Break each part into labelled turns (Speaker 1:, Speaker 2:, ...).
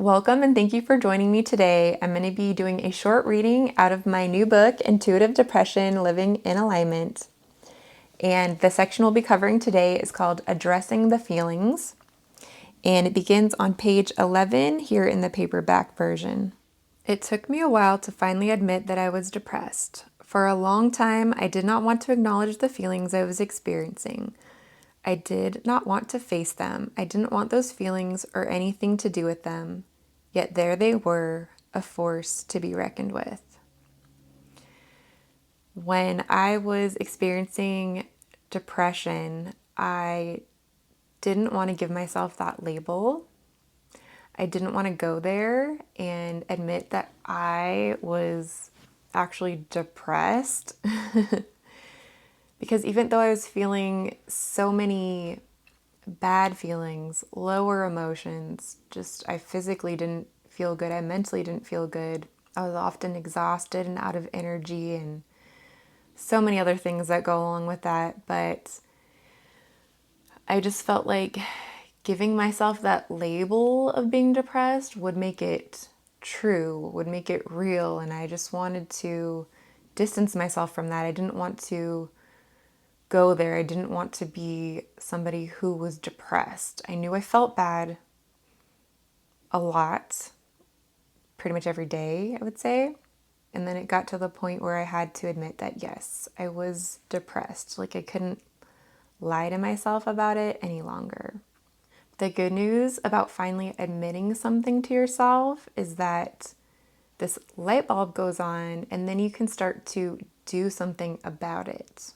Speaker 1: Welcome and thank you for joining me today. I'm going to be doing a short reading out of my new book, Intuitive Depression Living in Alignment. And the section we'll be covering today is called Addressing the Feelings. And it begins on page 11 here in the paperback version. It took me a while to finally admit that I was depressed. For a long time, I did not want to acknowledge the feelings I was experiencing. I did not want to face them. I didn't want those feelings or anything to do with them. Yet there they were, a force to be reckoned with. When I was experiencing depression, I didn't want to give myself that label. I didn't want to go there and admit that I was actually depressed. Because even though I was feeling so many bad feelings, lower emotions, just I physically didn't feel good. I mentally didn't feel good. I was often exhausted and out of energy and so many other things that go along with that. But I just felt like giving myself that label of being depressed would make it true, would make it real. And I just wanted to distance myself from that. I didn't want to go there. I didn't want to be somebody who was depressed. I knew I felt bad a lot, pretty much every day, I would say. And then it got to the point where I had to admit that, yes, I was depressed. Like I couldn't lie to myself about it any longer. The good news about finally admitting something to yourself is that this light bulb goes on and then you can start to do something about it.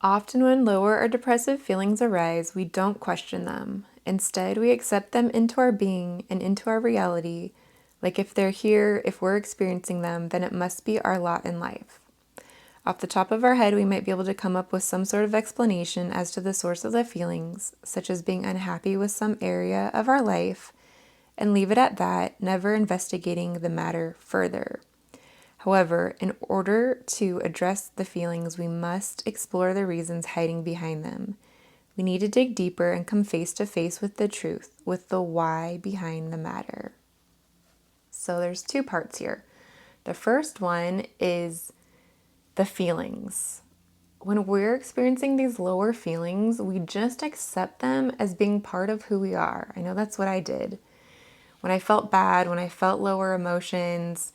Speaker 1: Often when lower or depressive feelings arise, we don't question them. Instead, we accept them into our being and into our reality. Like if they're here, if we're experiencing them, then it must be our lot in life. Off the top of our head, we might be able to come up with some sort of explanation as to the source of the feelings, such as being unhappy with some area of our life, and leave it at that, never investigating the matter further. However, in order to address the feelings, we must explore the reasons hiding behind them. We need to dig deeper and come face to face with the truth, with the why behind the matter. So there's two parts here. The first one is the feelings. When we're experiencing these lower feelings, we just accept them as being part of who we are. I know that's what I did. When I felt bad, when I felt lower emotions,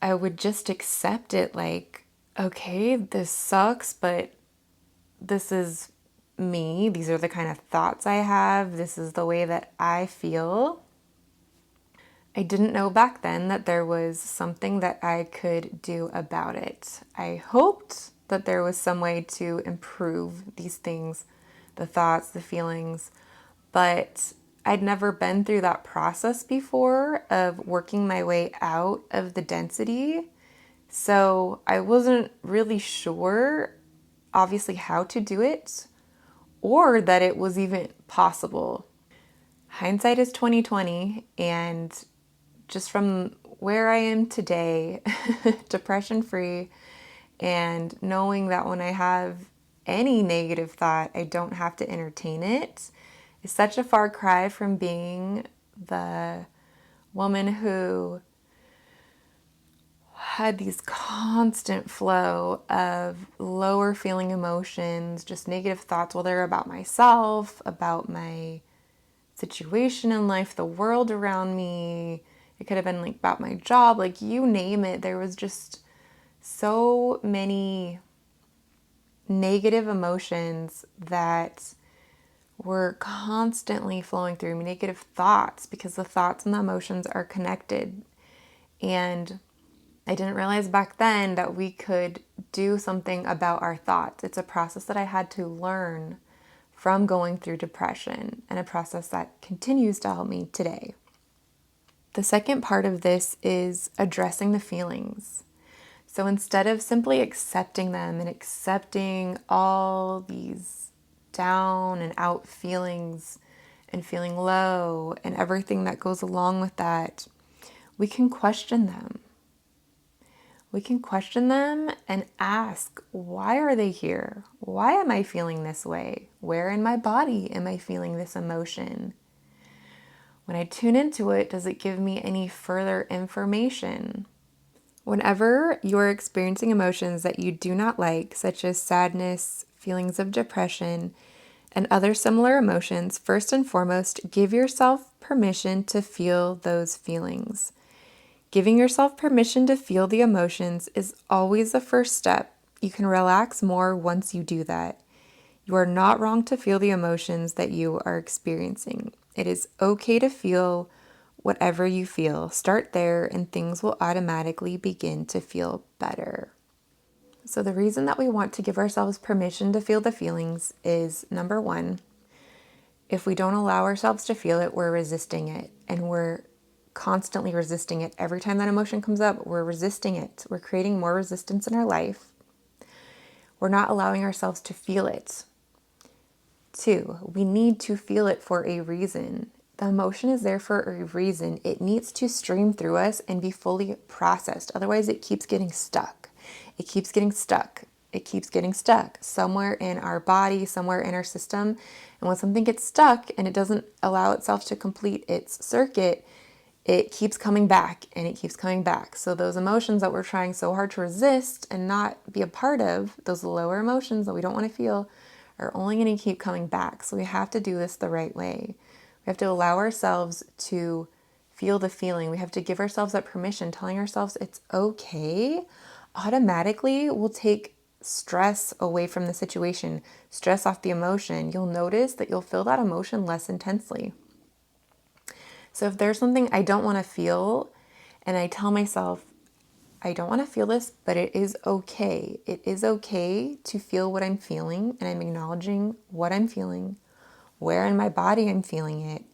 Speaker 1: I would just accept it like, okay, this sucks, but this is me. These are the kind of thoughts I have. This is the way that I feel. I didn't know back then that there was something that I could do about it. I hoped that there was some way to improve these things, the thoughts, the feelings, but I'd never been through that process before of working my way out of the density. So I wasn't really sure, obviously, how to do it or that it was even possible. Hindsight is 2020, and just from where I am today, depression free, and knowing that when I have any negative thought, I don't have to entertain it, is such a far cry from being the woman who had these constant flow of lower feeling emotions, just negative thoughts, whether about myself, about my situation in life, the world around me. It could have been like about my job, like you name it. There was just so many negative emotions that were constantly flowing through me, negative thoughts, because the thoughts and the emotions are connected. And I didn't realize back then that we could do something about our thoughts. It's a process that I had to learn from going through depression, and a process that continues to help me today. The second part of this is addressing the feelings. So instead of simply accepting them and accepting all these down and out feelings and feeling low and everything that goes along with that, we can question them. We can question them and ask, why are they here? Why am I feeling this way? Where in my body am I feeling this emotion? When I tune into it, does it give me any further information? Whenever you're experiencing emotions that you do not like, such as sadness, feelings of depression, and other similar emotions, first and foremost, give yourself permission to feel those feelings. Giving yourself permission to feel the emotions is always the first step. You can relax more once you do that. You are not wrong to feel the emotions that you are experiencing. It is okay to feel whatever you feel. Start there and things will automatically begin to feel better. So, the reason that we want to give ourselves permission to feel the feelings is number one, if we don't allow ourselves to feel it, we're resisting it, and we're constantly resisting it. Every time that emotion comes up, we're resisting it. We're creating more resistance in our life. We're not allowing ourselves to feel it. Two, we need to feel it for a reason. The emotion is there for a reason. It needs to stream through us and be fully processed. Otherwise, it keeps getting stuck. It keeps getting stuck. It keeps getting stuck somewhere in our body, somewhere in our system. And when something gets stuck and it doesn't allow itself to complete its circuit, it keeps coming back and it keeps coming back. So those emotions that we're trying so hard to resist and not be a part of, those lower emotions that we don't want to feel, are only going to keep coming back. So we have to do this the right way. We have to allow ourselves to feel the feeling. We have to give ourselves that permission. Telling ourselves it's okay automatically will take stress away from the situation, stress off the emotion. You'll notice that you'll feel that emotion less intensely. So if there's something I don't want to feel and I tell myself, I don't want to feel this, but it is okay. It is okay to feel what I'm feeling, and I'm acknowledging what I'm feeling, where in my body I'm feeling it.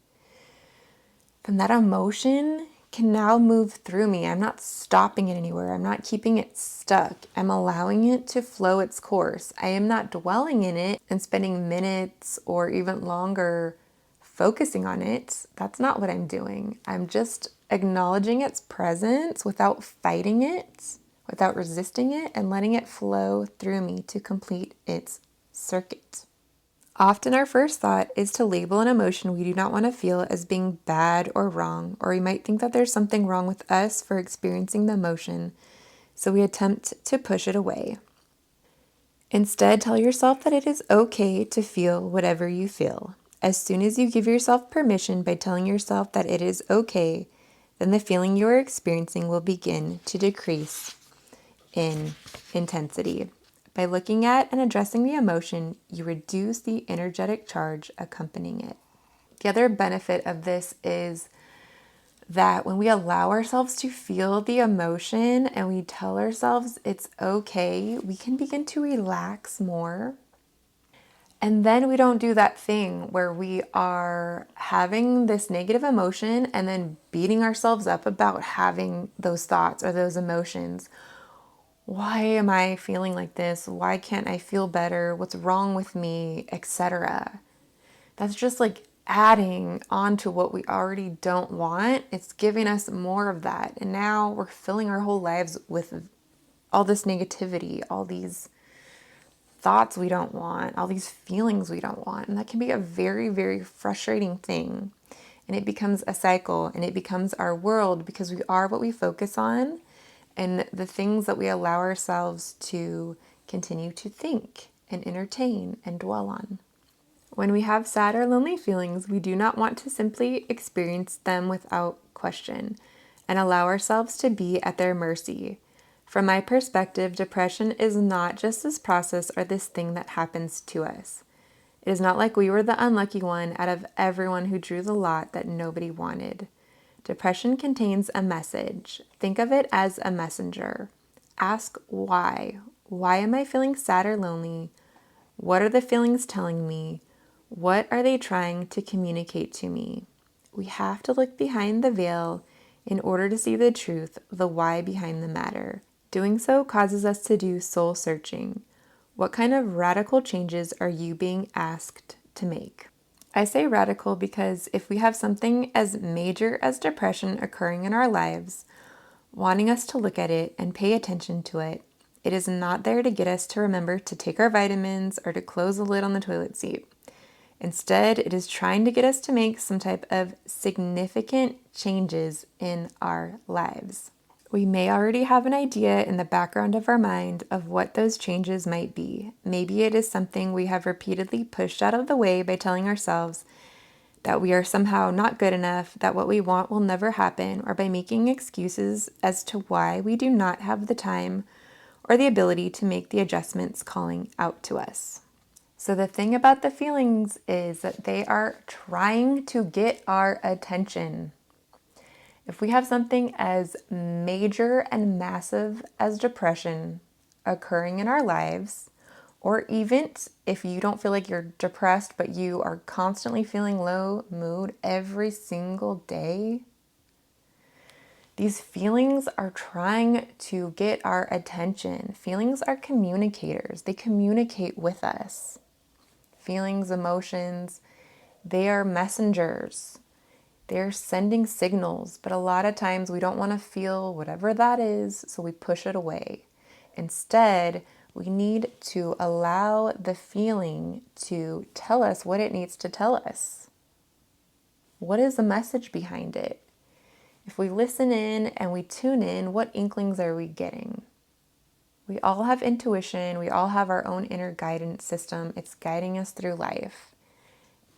Speaker 1: Then that emotion can now move through me. I'm not stopping it anywhere. I'm not keeping it stuck. I'm allowing it to flow its course. I am not dwelling in it and spending minutes or even longer focusing on it. That's not what I'm doing. I'm just acknowledging its presence without fighting it, without resisting it, and letting it flow through me to complete its circuit. Often our first thought is to label an emotion we do not want to feel as being bad or wrong, or we might think that there's something wrong with us for experiencing the emotion, so we attempt to push it away. Instead, tell yourself that it is okay to feel whatever you feel. As soon as you give yourself permission by telling yourself that it is okay, then the feeling you are experiencing will begin to decrease in intensity. By looking at and addressing the emotion, you reduce the energetic charge accompanying it. The other benefit of this is that when we allow ourselves to feel the emotion and we tell ourselves it's okay, we can begin to relax more. And then we don't do that thing where we are having this negative emotion and then beating ourselves up about having those thoughts or those emotions. Why am I feeling like this? Why can't I feel better? What's wrong with me? Etc. That's just like adding on to what we already don't want. It's giving us more of that. And now we're filling our whole lives with all this negativity, all these thoughts we don't want, all these feelings we don't want. And that can be a very, very frustrating thing. And it becomes a cycle and it becomes our world because we are what we focus on and the things that we allow ourselves to continue to think and entertain and dwell on. When we have sad or lonely feelings, we do not want to simply experience them without question and allow ourselves to be at their mercy. From my perspective, depression is not just this process or this thing that happens to us. It is not like we were the unlucky one out of everyone who drew the lot that nobody wanted. Depression contains a message. Think of it as a messenger. Ask why. Why am I feeling sad or lonely? What are the feelings telling me? What are they trying to communicate to me? We have to look behind the veil in order to see the truth, the why behind the matter. Doing so causes us to do soul searching. What kind of radical changes are you being asked to make? I say radical because if we have something as major as depression occurring in our lives, wanting us to look at it and pay attention to it, it is not there to get us to remember to take our vitamins or to close the lid on the toilet seat. Instead, it is trying to get us to make some type of significant changes in our lives. We may already have an idea in the background of our mind of what those changes might be. Maybe it is something we have repeatedly pushed out of the way by telling ourselves that we are somehow not good enough, that what we want will never happen, or by making excuses as to why we do not have the time or the ability to make the adjustments calling out to us. So the thing about the feelings is that they are trying to get our attention. If we have something as major and massive as depression occurring in our lives, or even if you don't feel like you're depressed, but you are constantly feeling low mood every single day, these feelings are trying to get our attention. Feelings are communicators. They communicate with us. Feelings, emotions, they are messengers. They're sending signals, but a lot of times we don't want to feel whatever that is, so we push it away. Instead, we need to allow the feeling to tell us what it needs to tell us. What is the message behind it? If we listen in and we tune in, what inklings are we getting? We all have intuition. We all have our own inner guidance system. It's guiding us through life.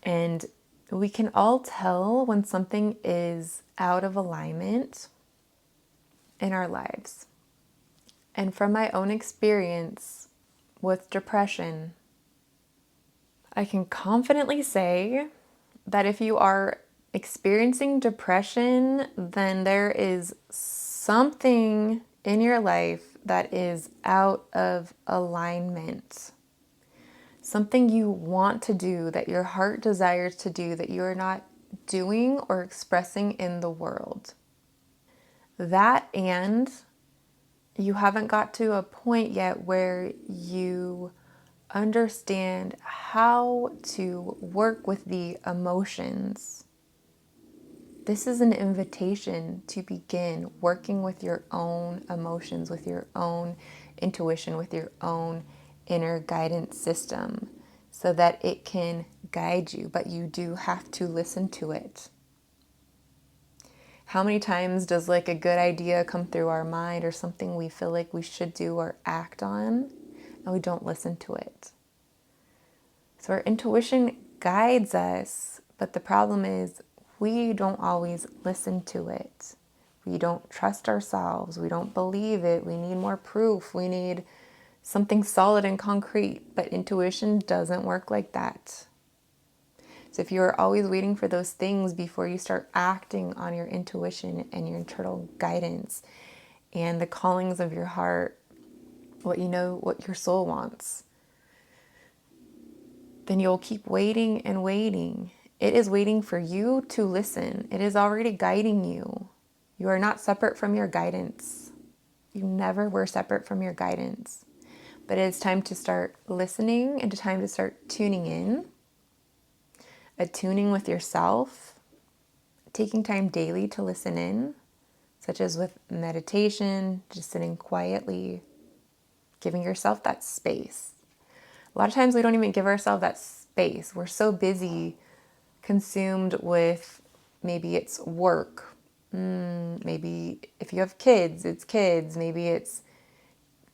Speaker 1: And we can all tell when something is out of alignment in our lives. And from my own experience with depression, I can confidently say that if you are experiencing depression, then there is something in your life that is out of alignment. Something you want to do, that your heart desires to do, that you're not doing or expressing in the world. That, and you haven't got to a point yet where you understand how to work with the emotions. This is an invitation to begin working with your own emotions, with your own intuition, with your own inner guidance system, so that it can guide you, but you do have to listen to it. How many times does like a good idea come through our mind or something we feel like we should do or act on, and we don't listen to it? So our intuition guides us, but the problem is we don't always listen to it. We don't trust ourselves. We don't believe it. We need more proof. We need something solid and concrete, but intuition doesn't work like that. So if you're always waiting for those things before you start acting on your intuition and your internal guidance and the callings of your heart, what you know, what your soul wants, then you'll keep waiting and waiting. It is waiting for you to listen. It is already guiding you. You are not separate from your guidance. You never were separate from your guidance. But it is time to start listening and time to start tuning in, attuning with yourself, taking time daily to listen in, such as with meditation, just sitting quietly, giving yourself that space. A lot of times we don't even give ourselves that space. We're so busy, consumed with maybe it's work. Maybe if you have kids, it's kids. Maybe it's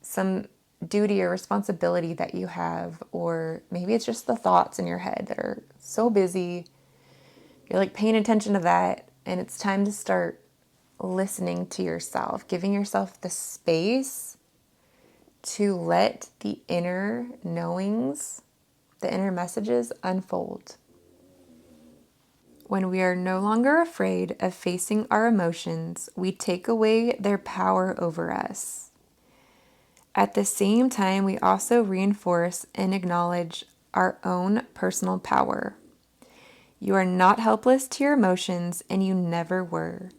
Speaker 1: some duty or responsibility that you have, or maybe it's just the thoughts in your head that are so busy. You're like paying attention to that, and it's time to start listening to yourself, giving yourself the space to let the inner knowings, the inner messages unfold. When we are no longer afraid of facing our emotions, we take away their power over us. At the same time, we also reinforce and acknowledge our own personal power. You are not helpless to your emotions, and you never were.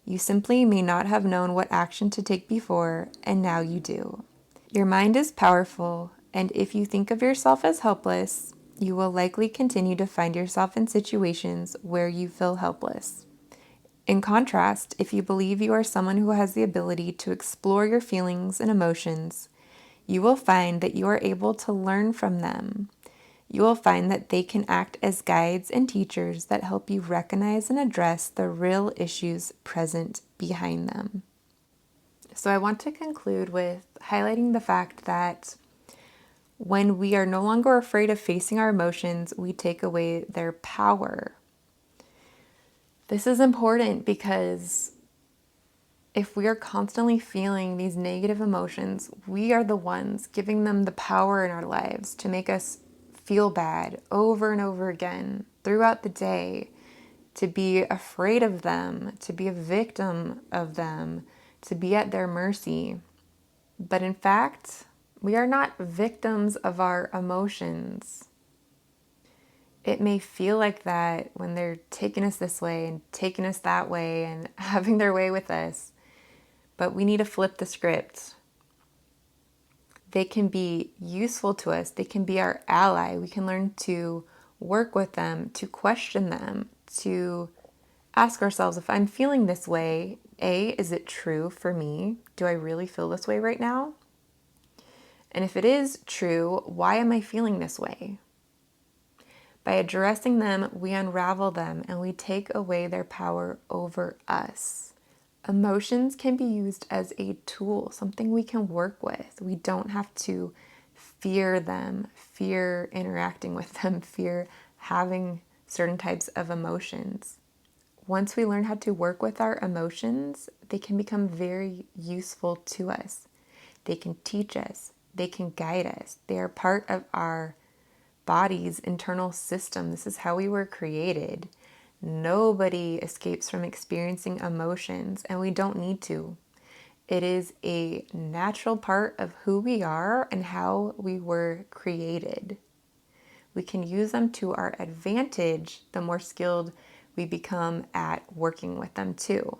Speaker 1: You simply may not have known what action to take before, and now you do. Your mind is powerful, and if you think of yourself as helpless, you will likely continue to find yourself in situations where you feel helpless. In contrast, if you believe you are someone who has the ability to explore your feelings and emotions, you will find that you are able to learn from them. You will find that they can act as guides and teachers that help you recognize and address the real issues present behind them. So I want to conclude with highlighting the fact that when we are no longer afraid of facing our emotions, we take away their power. This is important because if we are constantly feeling these negative emotions, we are the ones giving them the power in our lives to make us feel bad over and over again throughout the day, to be afraid of them, to be a victim of them, to be at their mercy. But in fact, we are not victims of our emotions. It may feel like that when they're taking us this way and taking us that way and having their way with us. But we need to flip the script. They can be useful to us. They can be our ally. We can learn to work with them, to question them, to ask ourselves, if I'm feeling this way, A, is it true for me? Do I really feel this way right now? And if it is true, why am I feeling this way? By addressing them, we unravel them and we take away their power over us. Emotions can be used as a tool, something we can work with. We don't have to fear them, fear interacting with them, fear having certain types of emotions. Once we learn how to work with our emotions, they can become very useful to us. They can teach us, they can guide us. They are part of our body's internal system. This is how we were created. Nobody escapes from experiencing emotions, and we don't need to. It is a natural part of who we are and how we were created. We can use them to our advantage the more skilled we become at working with them too.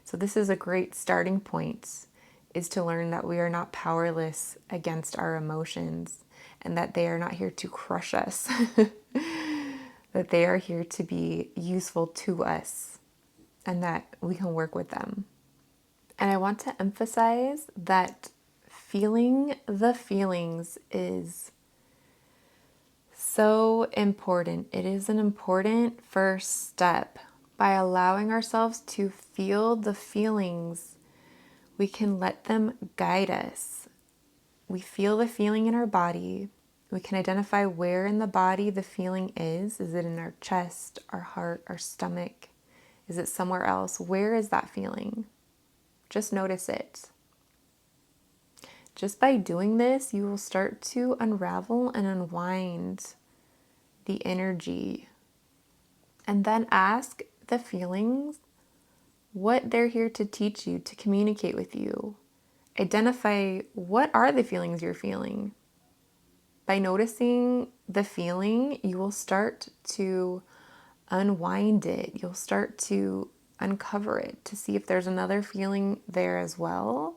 Speaker 1: So this is a great starting point, is to learn that we are not powerless against our emotions and that they are not here to crush us, that they are here to be useful to us and that we can work with them. And I want to emphasize that feeling the feelings is so important. It is an important first step. By allowing ourselves to feel the feelings, we can let them guide us. We feel the feeling in our body. We can identify where in the body the feeling is. Is it in our chest, our heart, our stomach? Is it somewhere else? Where is that feeling? Just notice it. Just by doing this, you will start to unravel and unwind the energy. And then ask the feelings what they're here to teach you, to communicate with you. Identify what are the feelings you're feeling. By noticing the feeling, you will start to unwind it. You'll start to uncover it to see if there's another feeling there as well.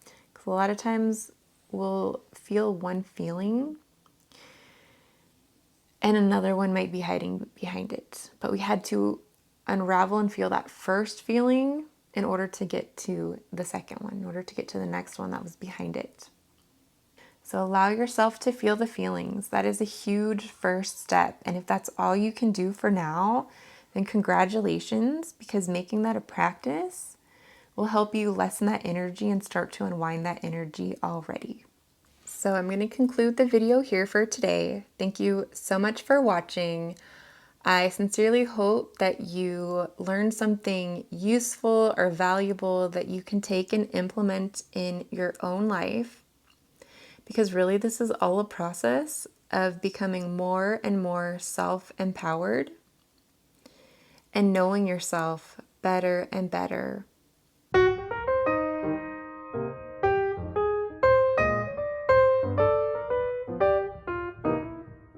Speaker 1: Because a lot of times we'll feel one feeling and another one might be hiding behind it. But we had to unravel and feel that first feeling in order to get to the second one, in order to get to the next one that was behind it. So allow yourself to feel the feelings. That is a huge first step. And if that's all you can do for now, then congratulations, because making that a practice will help you lessen that energy and start to unwind that energy already. So I'm going to conclude the video here for today. Thank you so much for watching. I sincerely hope that you learned something useful or valuable that you can take and implement in your own life. Because really, this is all a process of becoming more and more self-empowered and knowing yourself better and better.